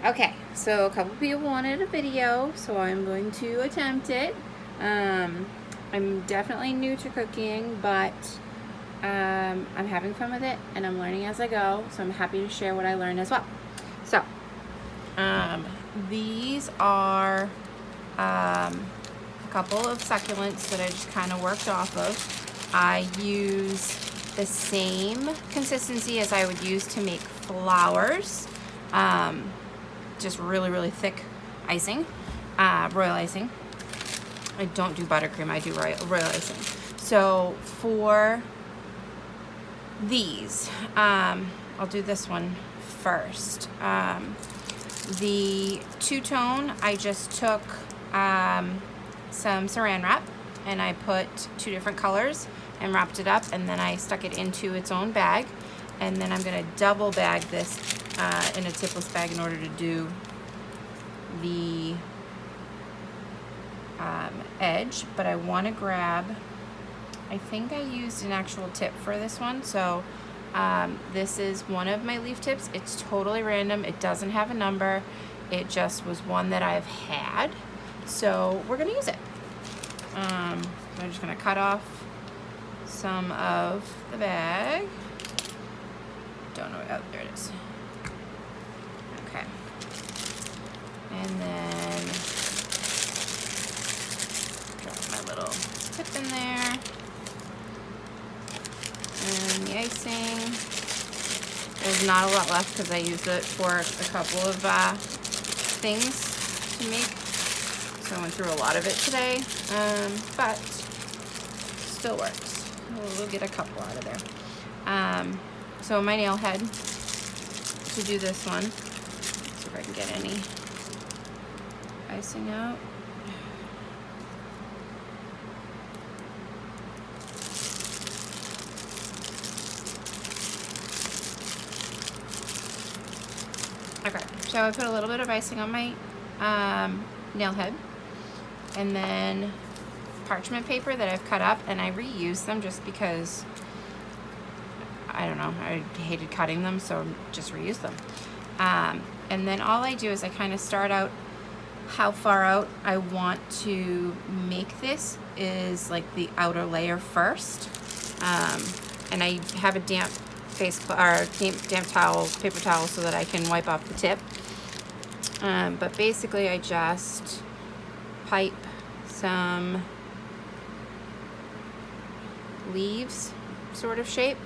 Okay, so a couple people wanted a video, so I'm going to attempt it. I'm definitely new to cooking, but I'm having fun with it and I'm learning as I go, so I'm happy to share what I learned as well. So, these are a couple of succulents that I just kind of worked off of. I use the same consistency as I would use to make flowers. Just really thick icing, royal icing. I don't do buttercream, I do royal icing. So for these, I'll do this one first. The two-tone, I just took some saran wrap and I put 2 different colors and wrapped it up, and then I stuck it into its own bag, and then I'm gonna double bag this in a tipless bag in order to do the edge. But I want to grab, I think I used an actual tip for this one, so this is one of my leaf tips. It's totally random, it doesn't have a number, it just was one that I've had, so we're gonna use it. I'm just gonna cut off some of the bag. Don't know, oh, there it is. Okay. And then drop my little tip in there. And the icing. There's not a lot left because I used it for a couple of things to make. So I went through a lot of it today, but still works. We'll get a couple out of there. So my nail head to do this one. Let's see if I can get any icing out. Okay, so I put a little bit of icing on my nail head, and then parchment paper that I've cut up, and I reuse them just because, I don't know, I hated cutting them, so just reuse them. And then all I do is I kind of start out how far out I want to make this, is like the outer layer first. And I have a damp damp towel, paper towel, so that I can wipe off the tip. But basically I just pipe some leaves sort of shape.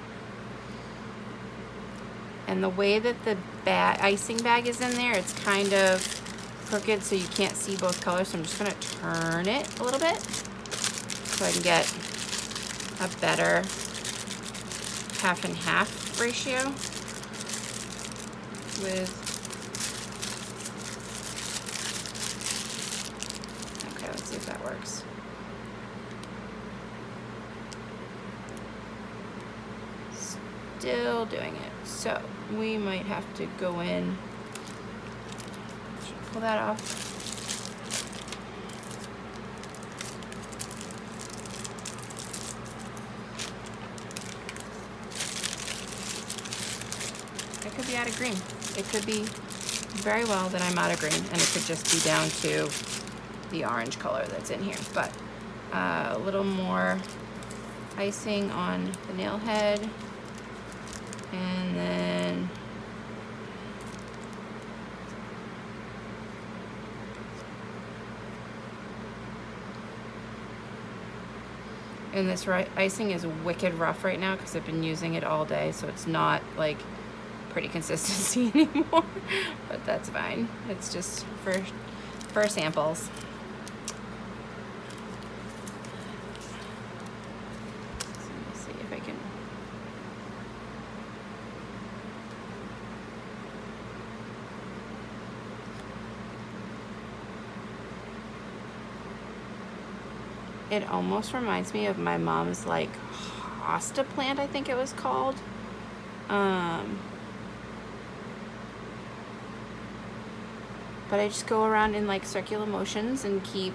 And the way that the icing bag is in there, it's kind of crooked, so you can't see both colors. So I'm just gonna turn it a little bit so I can get a better half and half ratio with, okay, let's see if that works. Still doing it. So we might have to go in, pull that off. It could be out of green. It could be very well that I'm out of green, and it could just be down to the orange color that's in here. But a little more icing on the nail head. And then this icing is wicked rough right now because I've been using it all day, so it's not like pretty consistency anymore, but that's fine. It's just for samples. So let me see if I can. It almost reminds me of my mom's like hosta plant, I think it was called. But I just go around in like circular motions and keep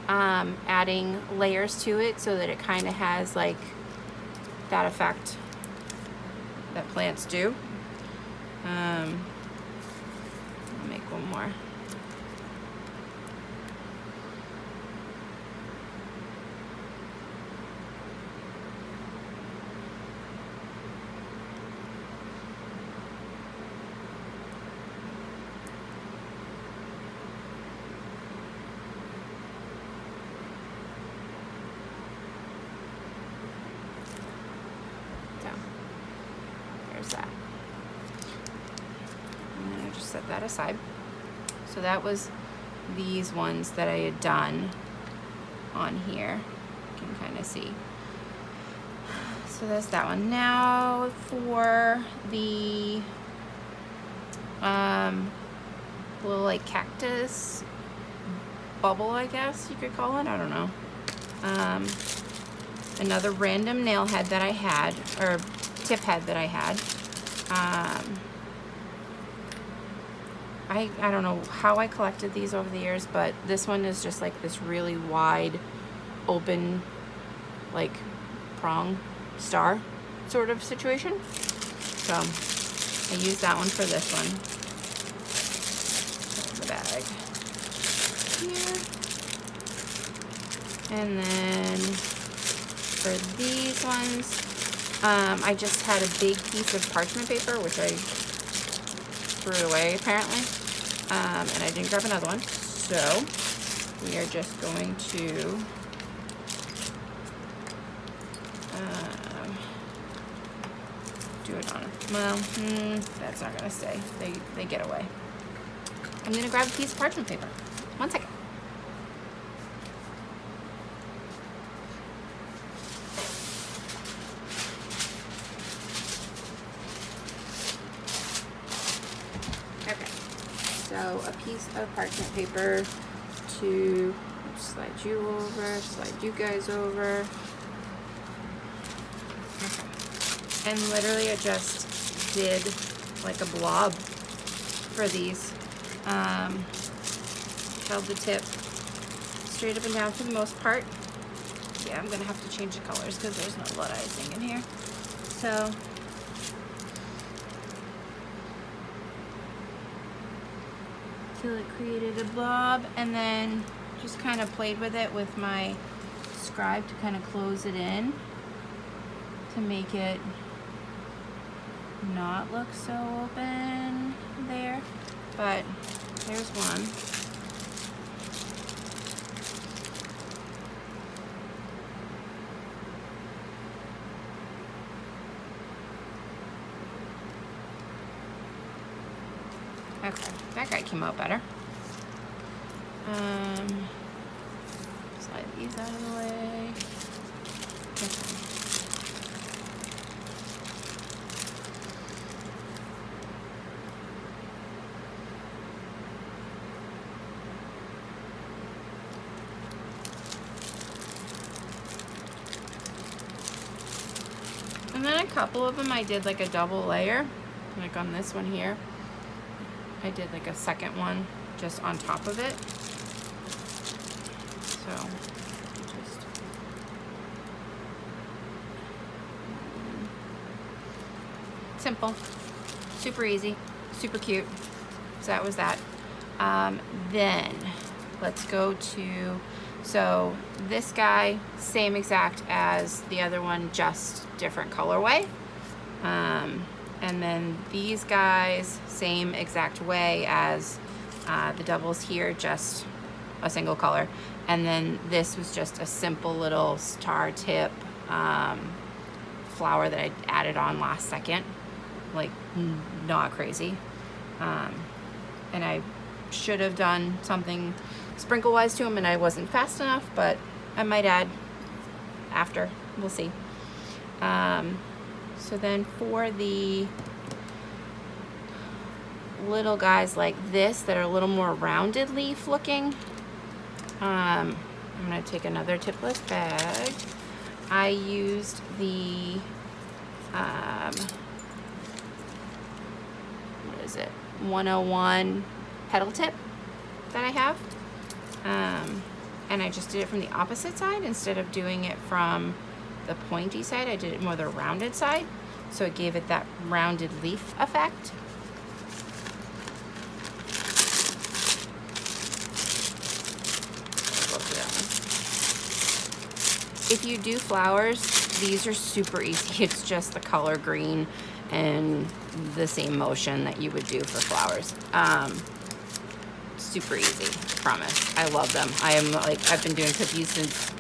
adding layers to it so that it kind of has like that effect that plants do. I'll make one more. There's that. And then I just set that aside. So that was these ones that I had done on here. You can kind of see. So that's that one. Now for the little like cactus bubble, I guess you could call it. I don't know. Another random nail head that I had, or tip head that I had. I don't know how I collected these over the years, but this one is just like this really wide open like prong star sort of situation. So I used that one for this one. There's the bag here. And then for these ones, I just had a big piece of parchment paper, which I threw away apparently, and I didn't grab another one. So we are just going to do it on. Well, that's not gonna stay. They get away. I'm gonna grab a piece of parchment paper. 1 second. So a piece of parchment paper to slide you over, slide you guys over. Okay. And literally I just did like a blob for these. Held the tip straight up and down for the most part. Yeah, I'm gonna have to change the colors because there's no blood icing in here. So till it created a blob, and then just kind of played with it with my scribe to kind of close it in to make it not look so open there. But there's one. Okay, that guy came out better. Slide these out of the way. Okay. And then a couple of them I did like a double layer, like on this one here. I did like a second one just on top of it. So just simple, super easy, super cute. So that was that. Then let's go to, so this guy, same exact as the other one, just different colorway. And then these guys, same exact way as the doubles here, just a single color. And then this was just a simple little star tip flower that I added on last second. Like, not crazy. And I should have done something sprinkle-wise to them, and I wasn't fast enough, but I might add after. We'll see. So then for the little guys like this that are a little more rounded leaf looking, I'm going to take another tipless bag. I used the, what is it, 101 petal tip that I have. And I just did it from the opposite side instead of doing it from the pointy side. I did it more the rounded side, so it gave it that rounded leaf effect. if you do flowers, these are super easy. It's just the color green and the same motion that you would do for flowers. Super easy, I promise. I love them. I've been doing cookies since,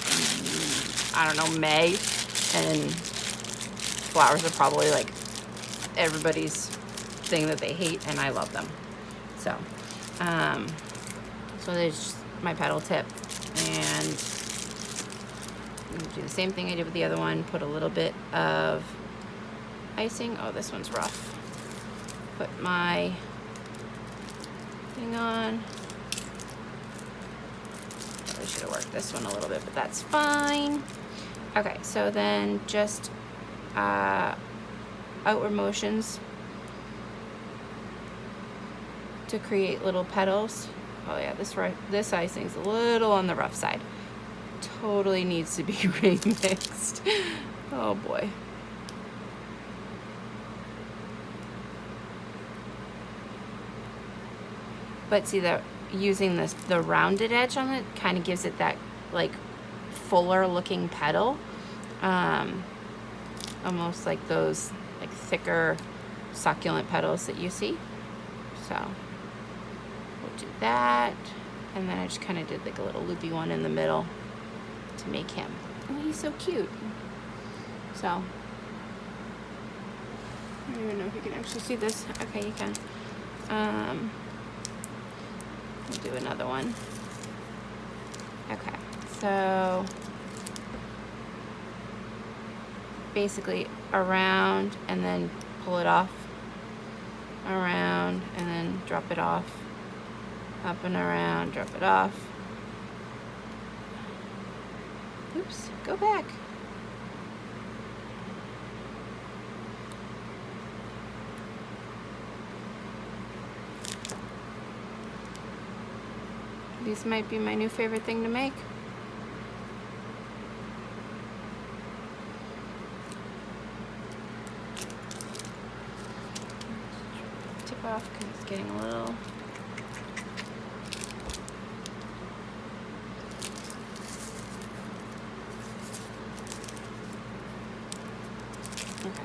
I don't know, May, and flowers are probably like everybody's thing that they hate, and I love them. So, so there's my petal tip, and do the same thing I did with the other one. Put a little bit of icing. Oh, this one's rough. Put my thing on. Probably should have worked this one a little bit, but that's fine. Okay, so then just outward motions to create little petals. Oh yeah, this icing's a little on the rough side. Totally needs to be remixed. Oh boy. But see that using the rounded edge on it kind of gives it that like fuller looking petal. Almost like those like thicker succulent petals that you see. So we'll do that. And then I just kind of did like a little loopy one in the middle to make him. Oh, he's so cute. So I don't even know if you can actually see this. Okay, you can. We'll do another one. Okay, so basically around and then pull it off, around and then drop it off, up and around, drop it off. Oops, go back. These might be my new favorite thing to make. Tip off because it's getting a little. Okay.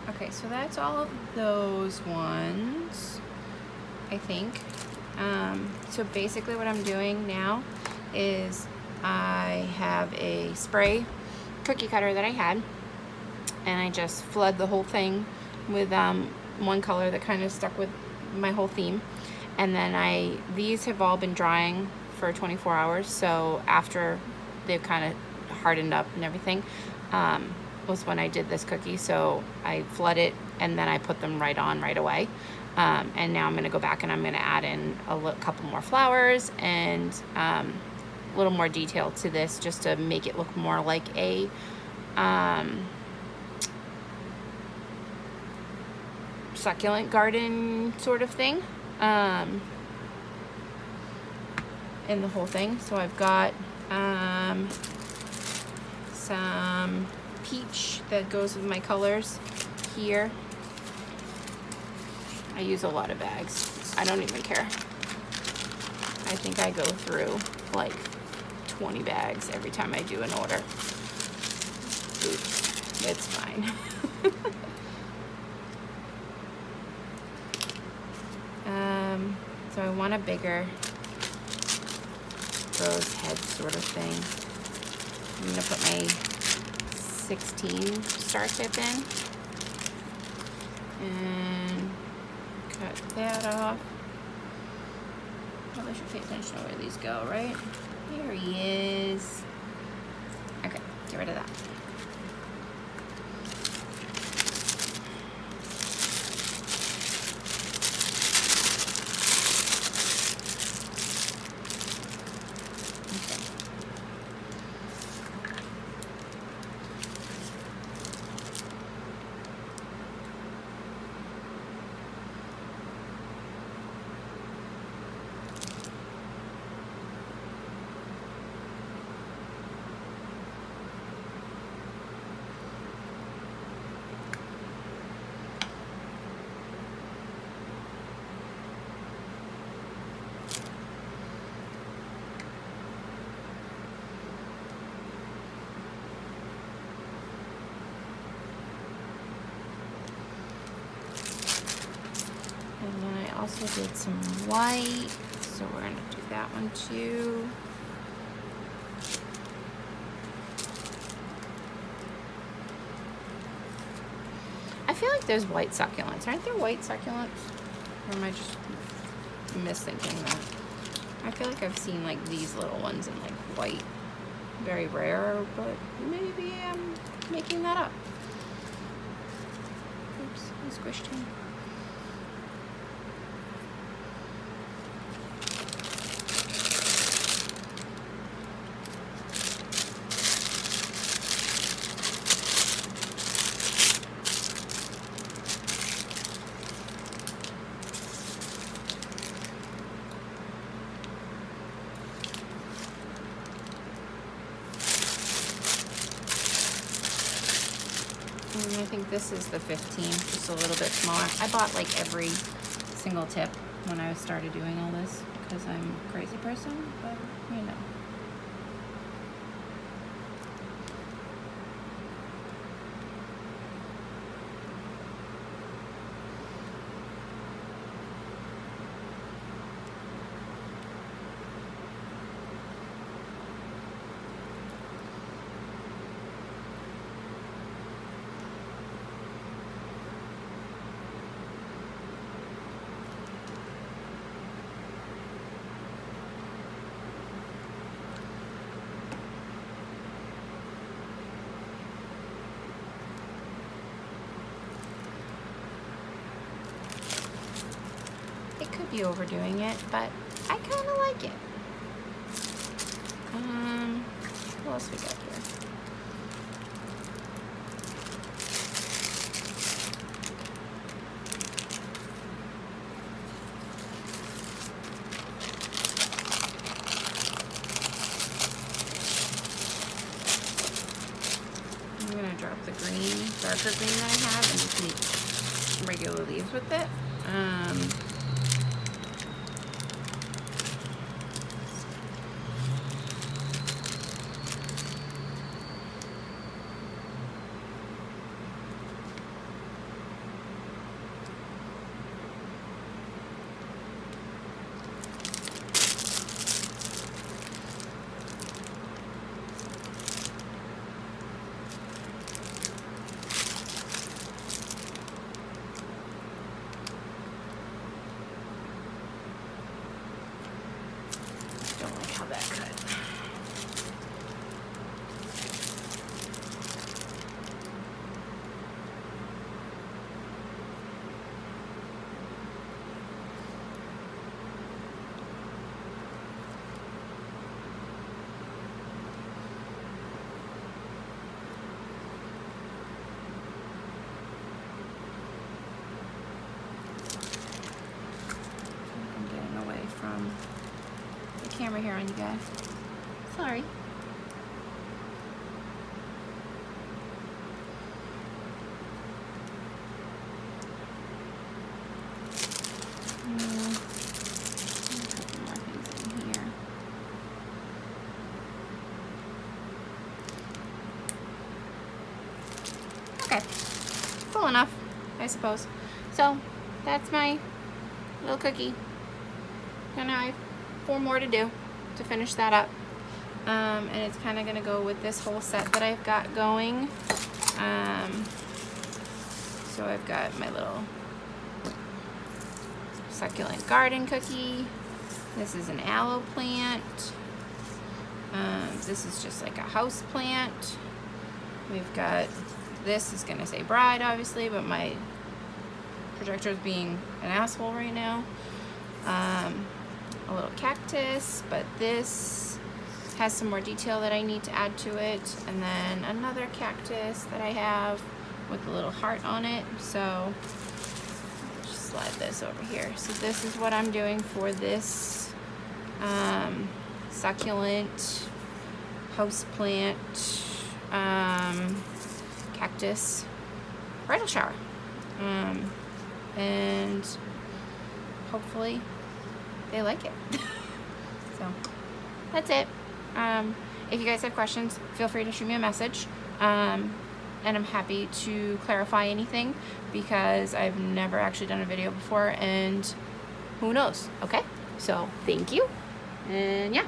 Okay, so that's all of those ones, I think. So basically what I'm doing now is I have a spray cookie cutter that I had, and I just flood the whole thing with one color that kind of stuck with my whole theme. And then these have all been drying for 24 hours, so after they've kind of hardened up and everything, was when I did this cookie. So I flood it and then I put them right on right away. And now I'm going to go back and I'm going to add in a couple more flowers and a little more detail to this, just to make it look more like a succulent garden sort of thing in the whole thing. So I've got some peach that goes with my colors here. I use a lot of bags. I don't even care. I think I go through like 20 bags every time I do an order. Oops, it's fine. So I want a bigger rose head sort of thing. I'm gonna put my 16 star tip in and cut that off. Probably should pay attention to where these go, right? Here he is. Okay, get rid of that. also did some white, so we're gonna do that one too. I feel like there's white succulents. Aren't there white succulents? Or am I just misthinking that? I feel like I've seen like these little ones in like white. Very rare, but maybe I'm making that up. Oops, I squished him. And I think this is the 15, just a little bit smaller. I bought like every single tip when I started doing all this because I'm a crazy person, but you know. Be overdoing it, but I kind of like it. What else we got here? I'm gonna drop the green, darker green that I have, and just make regular leaves with it. Don't like how that cut. I'm getting away from the camera here on you guys. Sorry. A couple more things in here. Okay, full enough, I suppose. So that's my little cookie. And I have 4 more to do to finish that up. And it's kind of going to go with this whole set that I've got going. So I've got my little succulent garden cookie. This is an aloe plant. This is just like a house plant. We've got, this is going to say bride obviously, but my projector is being an asshole right now. A little cactus, but this has some more detail that I need to add to it, and then another cactus that I have with a little heart on it. So I'll just slide this over here. So this is what I'm doing for this succulent house plant cactus bridal shower, and hopefully they like it. So that's it. If you guys have questions, feel free to shoot me a message, and I'm happy to clarify anything because I've never actually done a video before, and Who knows? Okay, so thank you, and yeah.